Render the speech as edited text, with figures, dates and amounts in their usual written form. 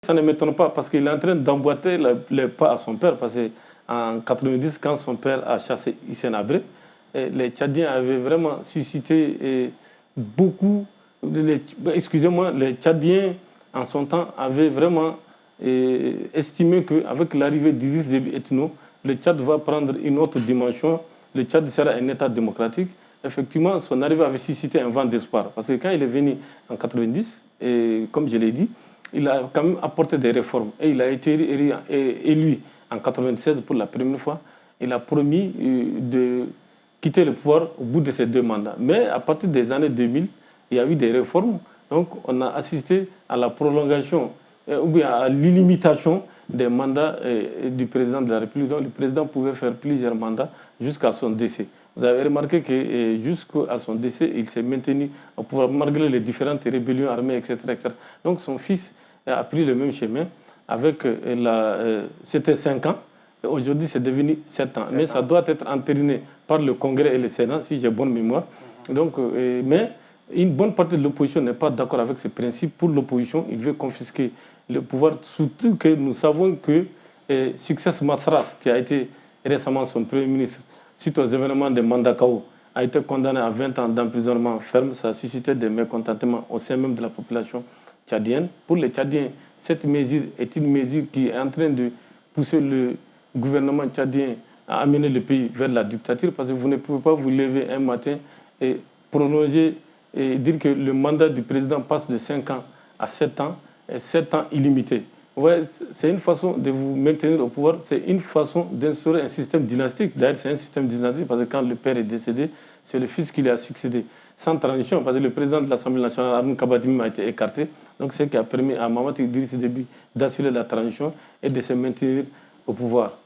Ça ne m'étonne pas parce qu'il est en train d'emboîter les pas à son père. Parce qu'en 90, quand son père a chassé Hissène Habré, les Tchadiens avaient vraiment suscité beaucoup. Excusez-moi, les Tchadiens, en son temps, avaient vraiment estimé qu'avec l'arrivée d'Idriss Déby Itno, le Tchad va prendre une autre dimension. Le Tchad sera un État démocratique. Effectivement, son arrivée avait suscité un vent d'espoir. Parce que quand il est venu en 90, et comme je l'ai dit, il a quand même apporté des réformes. Et il a été élu en 1996 pour la première fois. Il a promis de quitter le pouvoir au bout de ses 2 mandats. Mais à partir des années 2000, il y a eu des réformes. Donc on a assisté à la prolongation ou bien à l'illimitation des mandats du président de la République. Donc le président pouvait faire plusieurs mandats jusqu'à son décès. Vous avez remarqué que jusqu'à son décès, il s'est maintenu au pouvoir malgré les différentes rébellions armées, etc. etc. Donc son fils a pris le même chemin avec c'était 5 ans. Aujourd'hui, c'est devenu 7 ans. Mais ça doit être entériné par le Congrès et le Sénat, si j'ai bonne mémoire. Donc, mais une bonne partie de l'opposition n'est pas d'accord avec ce principe. Pour l'opposition, il veut confisquer le pouvoir, surtout que nous savons que Success Masras, qui a été récemment son Premier ministre, suite aux événements de Mandakao, a été condamné à 20 ans d'emprisonnement ferme. Ça a suscité des mécontentements au sein même de la population tchadienne. Pour les Tchadiens, cette mesure est une mesure qui est en train de pousser le gouvernement tchadien à amener le pays vers la dictature, parce que vous ne pouvez pas vous lever un matin et prolonger et dire que le mandat du président passe de 5 ans à 7 ans, et 7 ans illimités. Ouais, c'est une façon de vous maintenir au pouvoir, c'est une façon d'instaurer un système dynastique. D'ailleurs, c'est un système dynastique parce que quand le père est décédé, c'est le fils qui lui a succédé. Sans transition, parce que le président de l'Assemblée nationale, Arun Kabadim, a été écarté. Donc, c'est ce qui a permis à Mahamat Idriss Déby d'assurer la transition et de se maintenir au pouvoir.